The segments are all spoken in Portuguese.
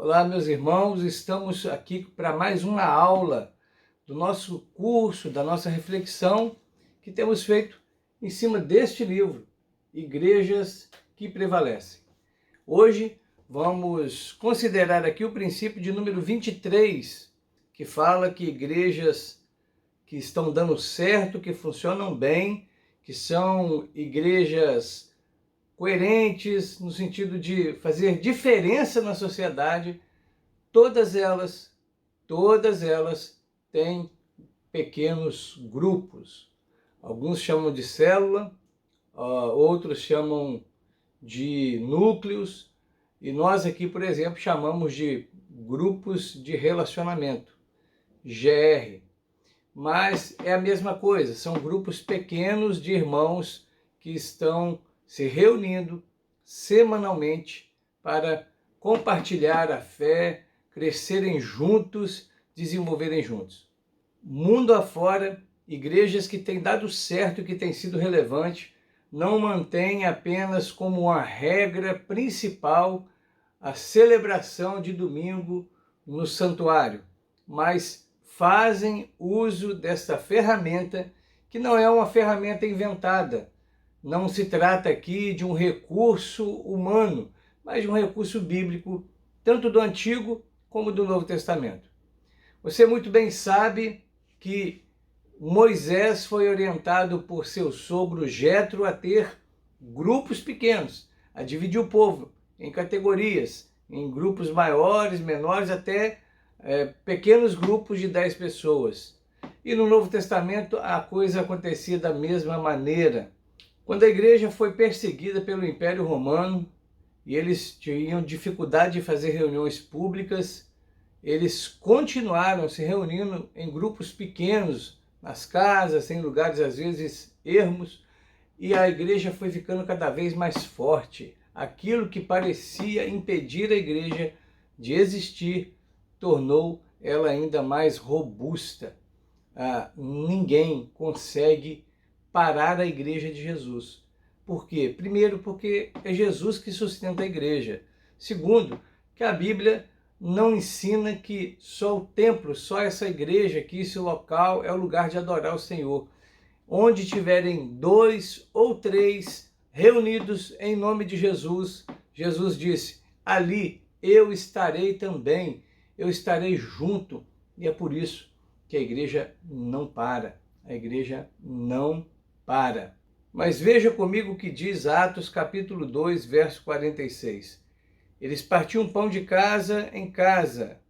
Olá, meus irmãos, estamos aqui para mais uma aula do nosso curso, da nossa reflexão que temos feito em cima deste livro, Igrejas que Prevalecem. Hoje vamos considerar aqui o princípio de número 23, que fala que igrejas que estão dando certo, que funcionam bem, que são igrejas coerentes no sentido de fazer diferença na sociedade, todas elas têm pequenos grupos. Alguns chamam de célula, outros chamam de núcleos, e nós aqui, por exemplo, chamamos de grupos de relacionamento, GR. Mas é a mesma coisa, são grupos pequenos de irmãos que estão se reunindo semanalmente para compartilhar a fé, crescerem juntos, desenvolverem juntos. Mundo afora, igrejas que têm dado certo, que têm sido relevantes, não mantêm apenas como uma regra principal a celebração de domingo no santuário, mas fazem uso desta ferramenta, que não é uma ferramenta inventada. Não se trata aqui de um recurso humano, mas de um recurso bíblico, tanto do Antigo como do Novo Testamento. Você muito bem sabe que Moisés foi orientado por seu sogro Jetro a ter grupos pequenos, a dividir o povo em categorias, em grupos maiores, menores, até pequenos grupos de 10 pessoas. E no Novo Testamento a coisa acontecia da mesma maneira. Quando a igreja foi perseguida pelo Império Romano e eles tinham dificuldade de fazer reuniões públicas, eles continuaram se reunindo em grupos pequenos, nas casas, em lugares às vezes ermos, e a igreja foi ficando cada vez mais forte. Aquilo que parecia impedir a igreja de existir tornou ela ainda mais robusta. Ninguém consegue parar a igreja de Jesus. Por quê? Primeiro, porque é Jesus que sustenta a igreja. Segundo, que a Bíblia não ensina que só o templo, só essa igreja, que esse local é o lugar de adorar o Senhor. Onde tiverem 2 ou 3 reunidos em nome de Jesus, Jesus disse, ali eu estarei também, eu estarei junto. E é por isso que a igreja não para, a igreja não para. Mas veja comigo o que diz Atos capítulo 2, verso 46. Eles partiam pão de casa em casa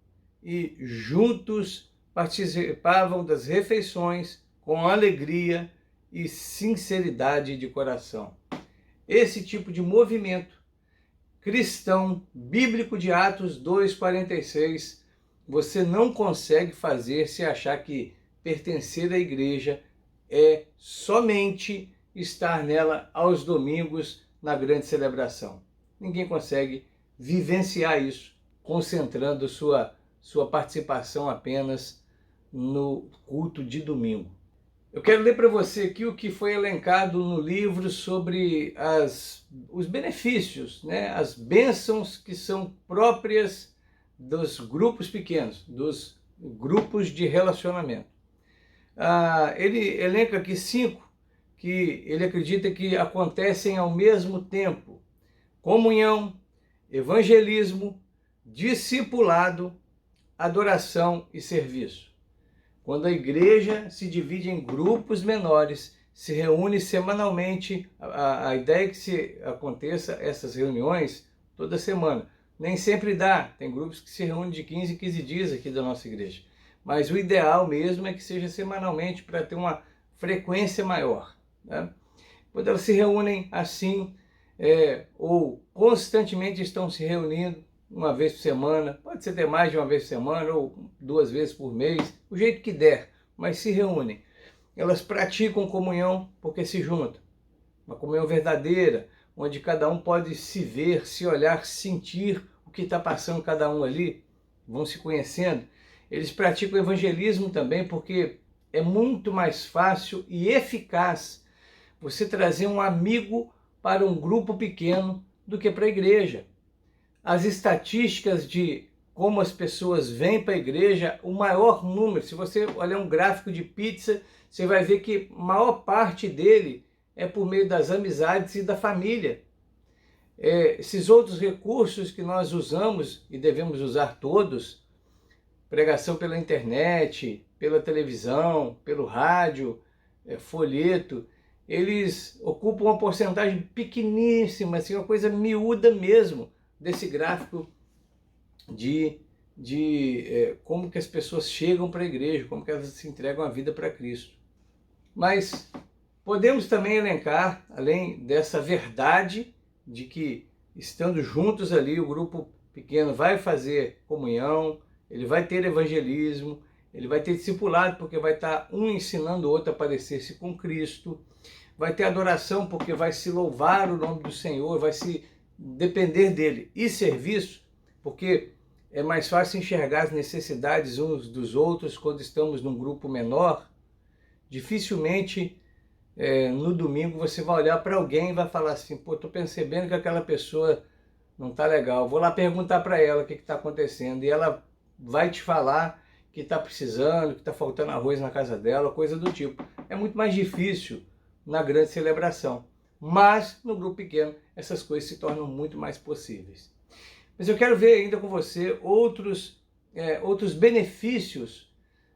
e juntos participavam das refeições com alegria e sinceridade de coração. Esse tipo de movimento cristão, bíblico de Atos 2,46, você não consegue fazer se achar que pertencer à igreja é somente estar nela aos domingos na grande celebração. Ninguém consegue vivenciar isso concentrando sua participação apenas no culto de domingo. Eu quero ler para você aqui o que foi elencado no livro sobre os benefícios, as bênçãos que são próprias dos grupos pequenos, dos grupos de relacionamento. Ele elenca aqui 5 que ele acredita que acontecem ao mesmo tempo: comunhão, evangelismo, discipulado, adoração e serviço. Quando a igreja se divide em grupos menores, se reúne semanalmente, a ideia é que se aconteça essas reuniões toda semana. Nem sempre dá, tem grupos que se reúnem de 15 em 15 dias aqui da nossa igreja. Mas o ideal mesmo é que seja semanalmente para ter uma frequência maior. Quando elas se reúnem assim, ou constantemente estão se reunindo, uma vez por semana, pode ser até mais de uma vez por semana, ou 2 vezes por mês, o jeito que der, mas se reúnem. Elas praticam comunhão porque se juntam. Uma comunhão verdadeira, onde cada um pode se ver, se olhar, sentir o que está passando cada um ali, vão se conhecendo. Eles praticam evangelismo também porque é muito mais fácil e eficaz você trazer um amigo para um grupo pequeno do que para a igreja. As estatísticas de como as pessoas vêm para a igreja, o maior número, se você olhar um gráfico de pizza, você vai ver que a maior parte dele é por meio das amizades e da família. Esses outros recursos que nós usamos e devemos usar todos, pregação pela internet, pela televisão, pelo rádio, folheto, eles ocupam uma porcentagem pequeníssima, assim, uma coisa miúda mesmo, desse gráfico de como que as pessoas chegam para a igreja, como que elas se entregam a vida para Cristo. Mas podemos também elencar, além dessa verdade de que estando juntos ali, o grupo pequeno vai fazer comunhão, ele vai ter evangelismo, ele vai ter discipulado, porque vai estar um ensinando o outro a parecer-se com Cristo, vai ter adoração, porque vai se louvar o nome do Senhor, vai se depender dele, e serviço, porque é mais fácil enxergar as necessidades uns dos outros quando estamos num grupo menor. Dificilmente no domingo você vai olhar para alguém e vai falar assim, pô, estou percebendo que aquela pessoa não está legal, vou lá perguntar para ela o que está acontecendo, e ela vai te falar que está precisando, que está faltando arroz na casa dela, coisa do tipo. É muito mais difícil na grande celebração, mas no grupo pequeno essas coisas se tornam muito mais possíveis. Mas eu quero ver ainda com você outros benefícios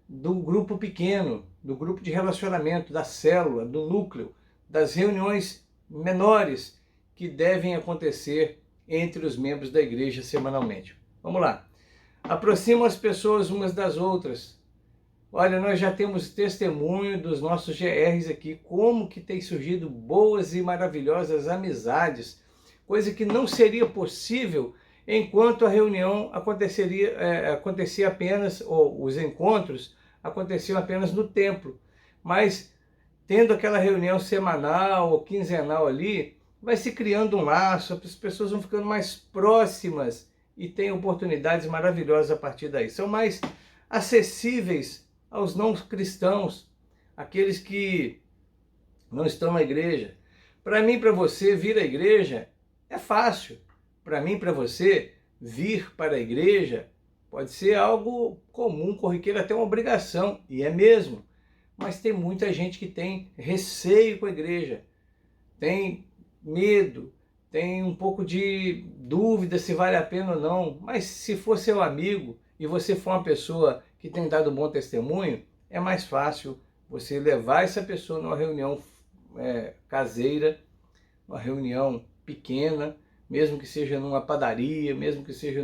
do grupo pequeno, do grupo de relacionamento, da célula, do núcleo, das reuniões menores que devem acontecer entre os membros da igreja semanalmente. Vamos lá. Aproximam as pessoas umas das outras. Olha, nós já temos testemunho dos nossos GRs aqui, como que tem surgido boas e maravilhosas amizades, coisa que não seria possível enquanto a reunião acontecia apenas, ou os encontros aconteciam apenas no templo. Mas, tendo aquela reunião semanal ou quinzenal ali, vai se criando um laço, as pessoas vão ficando mais próximas e têm oportunidades maravilhosas a partir daí. São mais acessíveis aos não cristãos, aqueles que não estão na igreja. Para mim, para você, vir à igreja é fácil. Para mim, para você, vir para a igreja pode ser algo comum, corriqueiro, até uma obrigação, e é mesmo. Mas tem muita gente que tem receio com a igreja, tem medo, tem um pouco de dúvida se vale a pena ou não. Mas se for seu amigo e você for uma pessoa que tem dado um bom testemunho, é mais fácil você levar essa pessoa numa reunião caseira, uma reunião pequena, mesmo que seja numa padaria, mesmo que seja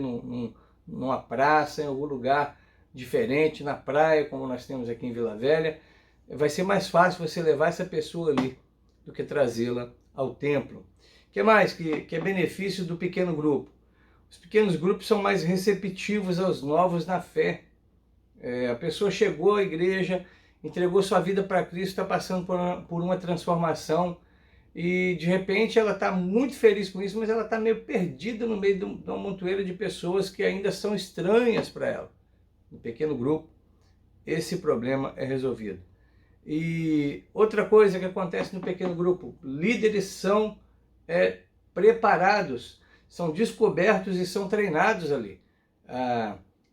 numa praça, em algum lugar diferente, na praia, como nós temos aqui em Vila Velha. Vai ser mais fácil você levar essa pessoa ali do que trazê-la ao templo. O que mais que é benefício do pequeno grupo? Os pequenos grupos são mais receptivos aos novos na fé. A pessoa chegou à igreja, entregou sua vida para Cristo, está passando por uma transformação, e de repente ela está muito feliz com isso, mas ela está meio perdida no meio de uma montoeira de pessoas que ainda são estranhas para ela. No pequeno grupo, esse problema é resolvido. E outra coisa que acontece no pequeno grupo, líderes são preparados, são descobertos e são treinados ali.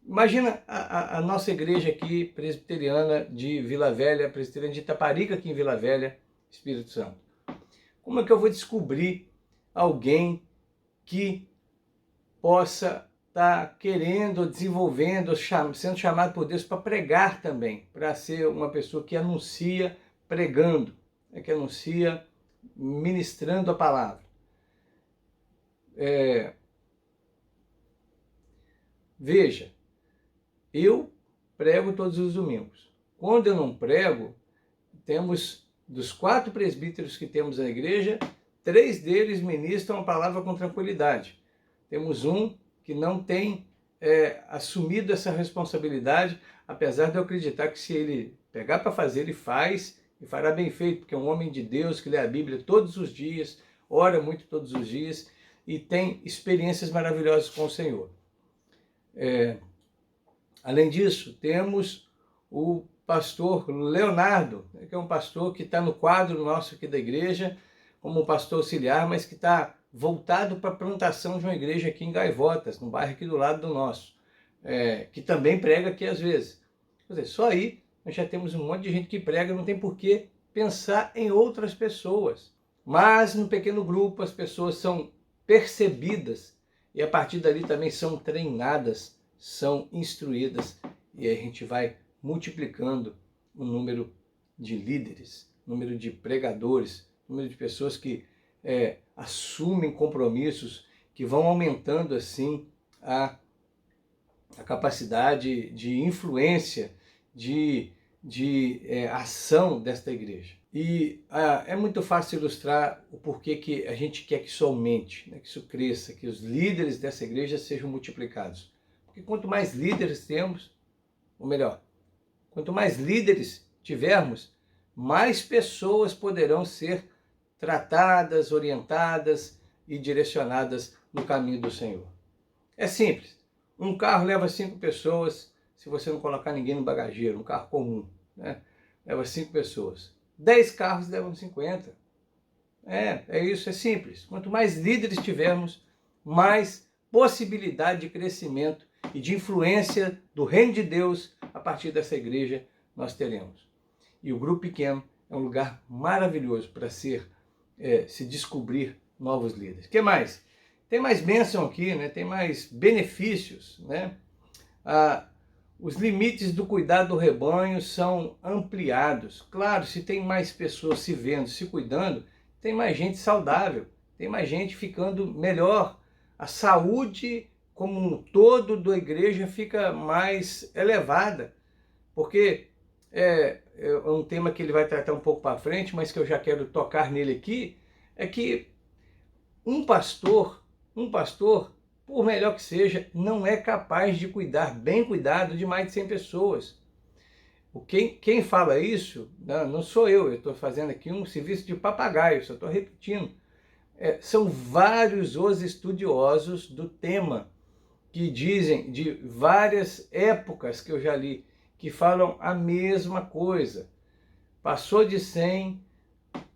Imagina a nossa igreja aqui, presbiteriana de Vila Velha, presbiteriana de Itaparica aqui em Vila Velha, Espírito Santo. Como é que eu vou descobrir alguém que possa estar querendo, desenvolvendo, sendo chamado por Deus para pregar também, para ser uma pessoa que anuncia pregando, que anuncia ministrando a palavra? Veja, eu prego todos os domingos. Quando eu não prego, temos dos 4 presbíteros que temos na igreja, 3 deles ministram a palavra com tranquilidade. Temos um que não tem assumido essa responsabilidade, apesar de eu acreditar que se ele pegar para fazer, ele faz e fará bem feito, porque é um homem de Deus que lê a Bíblia todos os dias, ora muito todos os dias e tem experiências maravilhosas com o Senhor. Além disso, temos o pastor Leonardo, que é um pastor que está no quadro nosso aqui da igreja, como um pastor auxiliar, mas que está voltado para a plantação de uma igreja aqui em Gaivotas, no bairro aqui do lado do nosso. que também prega aqui às vezes. Quer dizer, só aí nós já temos um monte de gente que prega, não tem por que pensar em outras pessoas. Mas no pequeno grupo as pessoas são percebidas e a partir dali também são treinadas, são instruídas e aí a gente vai multiplicando o número de líderes, número de pregadores, número de pessoas que assumem compromissos, que vão aumentando assim a capacidade de influência, de ação desta igreja. E é muito fácil ilustrar o porquê que a gente quer que isso aumente, né, que isso cresça, que os líderes dessa igreja sejam multiplicados. Porque quanto mais líderes temos, ou melhor, quanto mais líderes tivermos, mais pessoas poderão ser tratadas, orientadas e direcionadas no caminho do Senhor. É simples. Um carro leva 5 pessoas, se você não colocar ninguém no bagageiro, um carro comum, né? Leva 5 pessoas. 10 carros levam 50. É isso, é simples. Quanto mais líderes tivermos, mais possibilidade de crescimento e de influência do reino de Deus a partir dessa igreja nós teremos. E o grupo pequeno é um lugar maravilhoso para se descobrir novos líderes. O que mais? Tem mais bênção aqui, né? Tem mais benefícios, né? Os limites do cuidado do rebanho são ampliados. Claro, se tem mais pessoas se vendo, se cuidando, tem mais gente saudável, tem mais gente ficando melhor. A saúde como um todo da igreja fica mais elevada, porque é um tema que ele vai tratar um pouco para frente, mas que eu já quero tocar nele aqui, é que um pastor, por melhor que seja, não é capaz de cuidar, bem cuidado, de mais de 100 pessoas. Quem fala isso, não sou eu estou fazendo aqui um serviço de papagaio, só estou repetindo. São vários os estudiosos do tema, que dizem, de várias épocas que eu já li, que falam a mesma coisa. Passou de 100,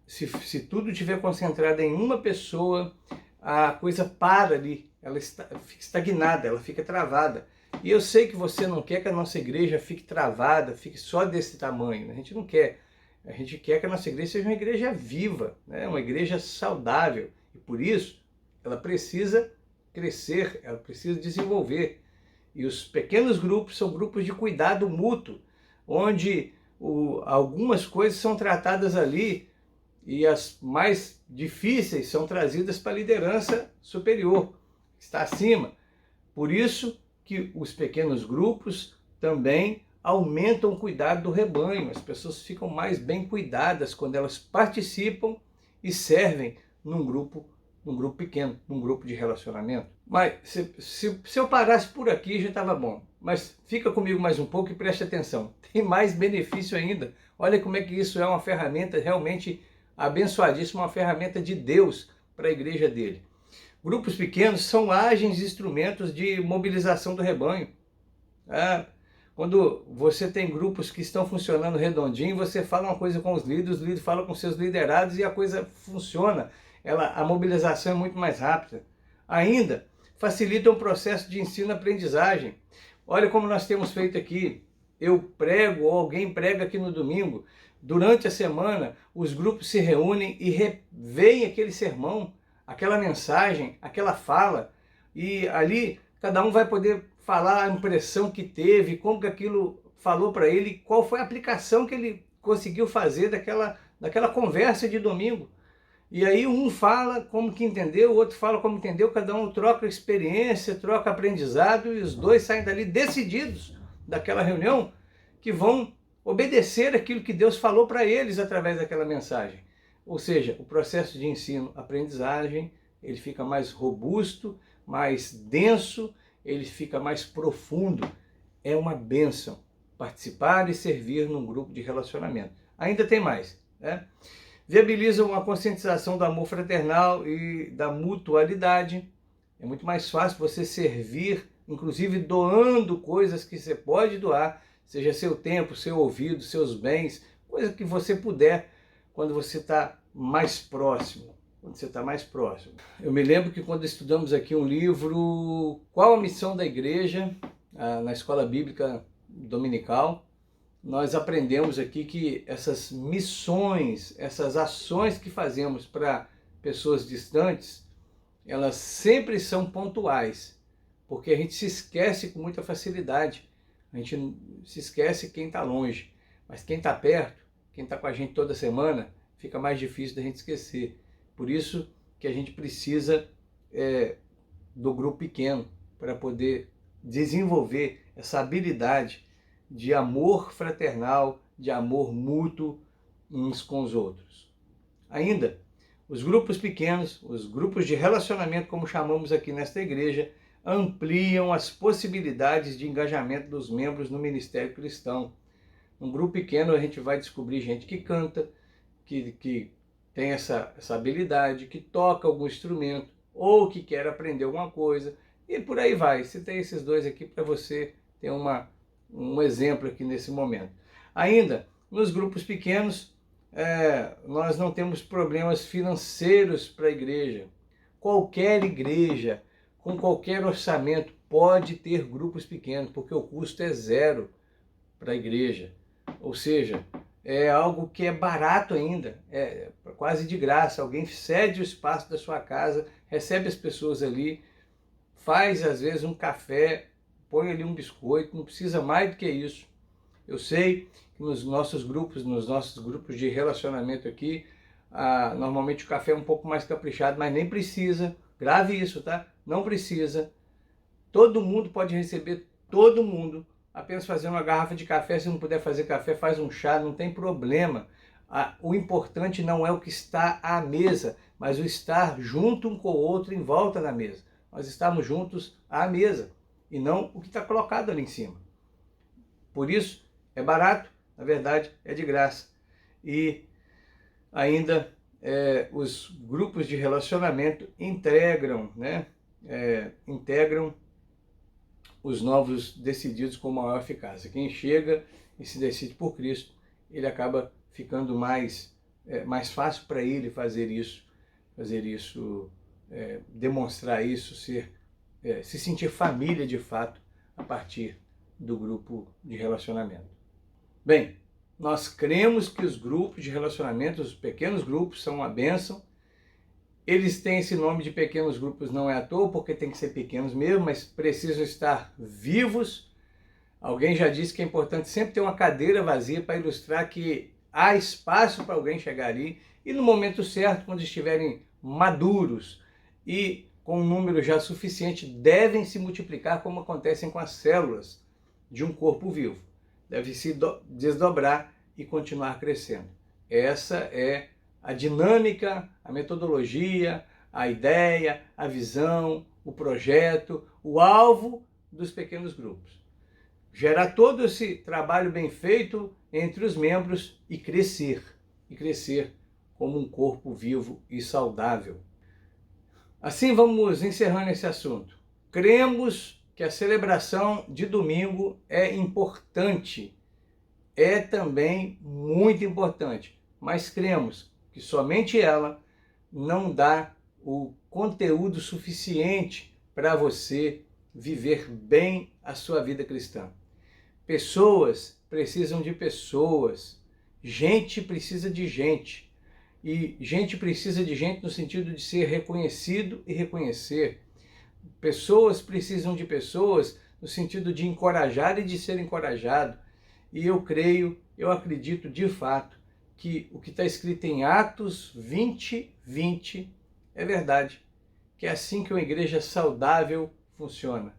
se tudo estiver concentrado em uma pessoa, a coisa para ali, ela fica estagnada, ela fica travada. E eu sei que você não quer que a nossa igreja fique travada, fique só desse tamanho, né? A gente não quer. A gente quer que a nossa igreja seja uma igreja viva, né? Uma igreja saudável. E por isso, ela precisa crescer, ela precisa desenvolver. E os pequenos grupos são grupos de cuidado mútuo, onde algumas coisas são tratadas ali e as mais difíceis são trazidas para a liderança superior, que está acima. Por isso que os pequenos grupos também aumentam o cuidado do rebanho. As pessoas ficam mais bem cuidadas quando elas participam e servem num grupo pequeno, num grupo de relacionamento. Mas se eu parasse por aqui já estava bom. Mas fica comigo mais um pouco e preste atenção. Tem mais benefício ainda. Olha como é que isso é uma ferramenta realmente abençoadíssima, uma ferramenta de Deus para a igreja dele. Grupos pequenos são ágeis instrumentos de mobilização do rebanho. Quando você tem grupos que estão funcionando redondinho, você fala uma coisa com os líderes falam com seus liderados e a coisa funciona. A mobilização é muito mais rápida. Ainda facilita o processo de ensino-aprendizagem. Olha como nós temos feito aqui. Eu prego, ou alguém prega aqui no domingo. Durante a semana, os grupos se reúnem e reveem aquele sermão, aquela mensagem, aquela fala. E ali, cada um vai poder falar a impressão que teve, como que aquilo falou para ele, qual foi a aplicação que ele conseguiu fazer daquela conversa de domingo. E aí um fala como que entendeu, o outro fala como entendeu, cada um troca experiência, troca aprendizado e os dois saem dali decididos daquela reunião que vão obedecer aquilo que Deus falou para eles através daquela mensagem. Ou seja, o processo de ensino-aprendizagem, ele fica mais robusto, mais denso, ele fica mais profundo. É uma bênção participar e servir num grupo de relacionamento. Ainda tem mais, né? Viabilizam a conscientização do amor fraternal e da mutualidade. É muito mais fácil você servir, inclusive doando coisas que você pode doar, seja seu tempo, seu ouvido, seus bens, coisa que você puder, quando você está mais próximo. Eu me lembro que quando estudamos aqui um livro, Qual a Missão da Igreja? na escola bíblica dominical, nós aprendemos aqui que essas missões, essas ações que fazemos para pessoas distantes, elas sempre são pontuais, porque a gente se esquece com muita facilidade, a gente se esquece quem está longe, mas quem está perto, quem está com a gente toda semana, fica mais difícil da gente esquecer. Por isso que a gente precisa do grupo pequeno, para poder desenvolver essa habilidade de amor fraternal, de amor mútuo uns com os outros. Ainda, os grupos pequenos, os grupos de relacionamento, como chamamos aqui nesta igreja, ampliam as possibilidades de engajamento dos membros no ministério cristão. Num grupo pequeno a gente vai descobrir gente que canta, que tem essa habilidade, que toca algum instrumento, ou que quer aprender alguma coisa, e por aí vai. Citei esses dois aqui para você ter um exemplo aqui nesse momento. Ainda, nos grupos pequenos, nós não temos problemas financeiros para a igreja. Qualquer igreja, com qualquer orçamento, pode ter grupos pequenos, porque o custo é zero para a igreja. Ou seja, é algo que é barato ainda, é quase de graça. Alguém cede o espaço da sua casa, recebe as pessoas ali, faz às vezes um café, põe ali um biscoito, não precisa mais do que isso. Eu sei que nos nossos grupos de relacionamento aqui, normalmente o café é um pouco mais caprichado, mas nem precisa. Grave isso, tá? Não precisa. Todo mundo pode receber todo mundo. Apenas fazer uma garrafa de café, se não puder fazer café, faz um chá, não tem problema. O importante não é o que está à mesa, mas o estar junto um com o outro em volta da mesa. Nós estamos juntos à mesa e não o que está colocado ali em cima. Por isso, é barato, na verdade, é de graça. E ainda os grupos de relacionamento integram os novos decididos com maior eficácia. Quem chega e se decide por Cristo, ele acaba ficando mais fácil para ele fazer isso, demonstrar isso, se sentir família de fato a partir do grupo de relacionamento. Bem, nós cremos que os grupos de relacionamento, os pequenos grupos, são uma bênção. Eles têm esse nome de pequenos grupos não é à toa, porque tem que ser pequenos mesmo, mas precisam estar vivos. Alguém já disse que é importante sempre ter uma cadeira vazia para ilustrar que há espaço para alguém chegar ali e no momento certo, quando estiverem maduros e com um número já suficiente, devem se multiplicar como acontecem com as células de um corpo vivo. Deve se desdobrar e continuar crescendo. Essa é a dinâmica, a metodologia, a ideia, a visão, o projeto, o alvo dos pequenos grupos. Gerar todo esse trabalho bem feito entre os membros e crescer como um corpo vivo e saudável. Assim vamos encerrando esse assunto. Cremos que a celebração de domingo é importante, é também muito importante, mas cremos que somente ela não dá o conteúdo suficiente para você viver bem a sua vida cristã. Pessoas precisam de pessoas, gente precisa de gente, e gente precisa de gente no sentido de ser reconhecido e reconhecer. Pessoas precisam de pessoas no sentido de encorajar e de ser encorajado. E eu acredito de fato, que o que está escrito em Atos 20:20 é verdade, que é assim que uma igreja saudável funciona,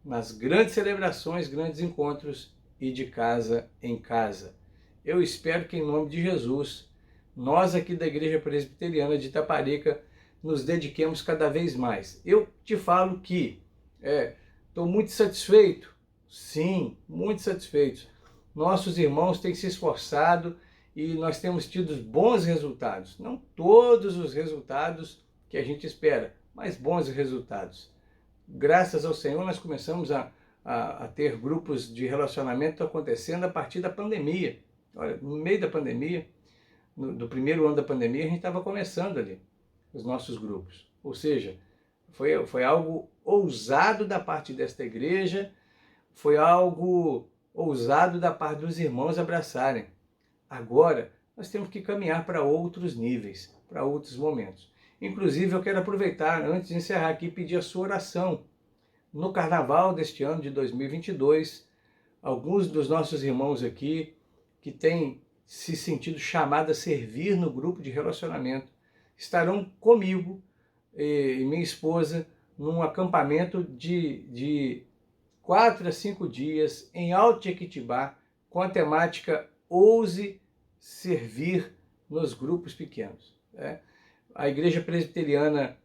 nas grandes celebrações, grandes encontros e de casa em casa. Eu espero que em nome de Jesus, nós aqui da Igreja Presbiteriana de Itaparica nos dediquemos cada vez mais. Eu te falo que estou muito satisfeito, sim, muito satisfeito. Nossos irmãos têm se esforçado e nós temos tido bons resultados. Não todos os resultados que a gente espera, mas bons resultados. Graças ao Senhor, nós começamos a ter grupos de relacionamento acontecendo a partir da pandemia. Olha, no meio da pandemia, do primeiro ano da pandemia, a gente estava começando ali os nossos grupos. Ou seja, foi algo ousado da parte desta igreja, foi algo ousado da parte dos irmãos abraçarem. Agora, nós temos que caminhar para outros níveis, para outros momentos. Inclusive, eu quero aproveitar, antes de encerrar aqui, pedir a sua oração. No carnaval deste ano de 2022, alguns dos nossos irmãos aqui que têm se sentido chamados a servir no grupo de relacionamento estarão comigo e minha esposa num acampamento de 4 a 5 dias em Alto Jequitibá, com a temática Ouse Servir nos Grupos Pequenos. A Igreja Presbiteriana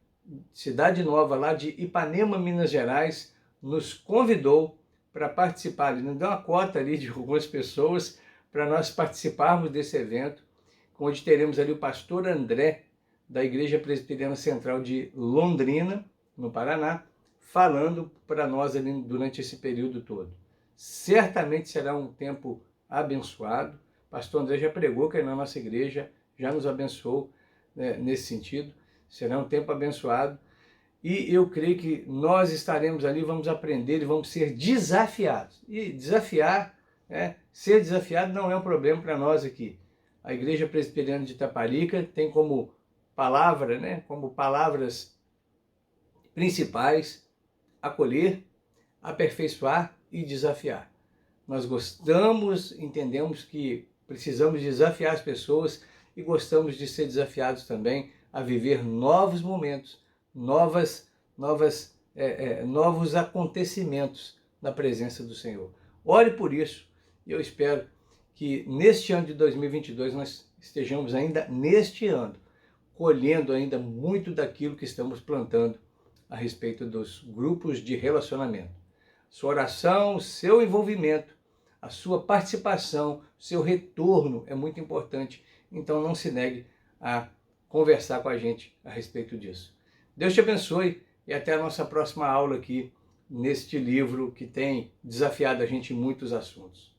Cidade Nova, lá de Ipanema, Minas Gerais, nos convidou para participar, nos deu uma cota ali de algumas pessoas para nós participarmos desse evento, onde teremos ali o pastor André, da Igreja Presbiteriana Central de Londrina, no Paraná, falando para nós ali durante esse período todo. Certamente será um tempo abençoado. O pastor André já pregou que na nossa igreja, já nos abençoou, né, nesse sentido. Será um tempo abençoado. E eu creio que nós estaremos ali, vamos aprender e vamos ser desafiados. E desafiar, ser desafiado não é um problema para nós aqui. A Igreja Presbiteriana de Itaparica tem como palavra, como palavras principais, acolher, aperfeiçoar e desafiar. Nós gostamos, entendemos que precisamos desafiar as pessoas e gostamos de ser desafiados também a viver novos momentos, novos acontecimentos na presença do Senhor. Ore por isso e eu espero que neste ano de 2022 nós estejamos ainda neste ano colhendo ainda muito daquilo que estamos plantando a respeito dos grupos de relacionamento. Sua oração, seu envolvimento, a sua participação, seu retorno é muito importante. Então não se negue a conversar com a gente a respeito disso. Deus te abençoe e até a nossa próxima aula aqui neste livro que tem desafiado a gente em muitos assuntos.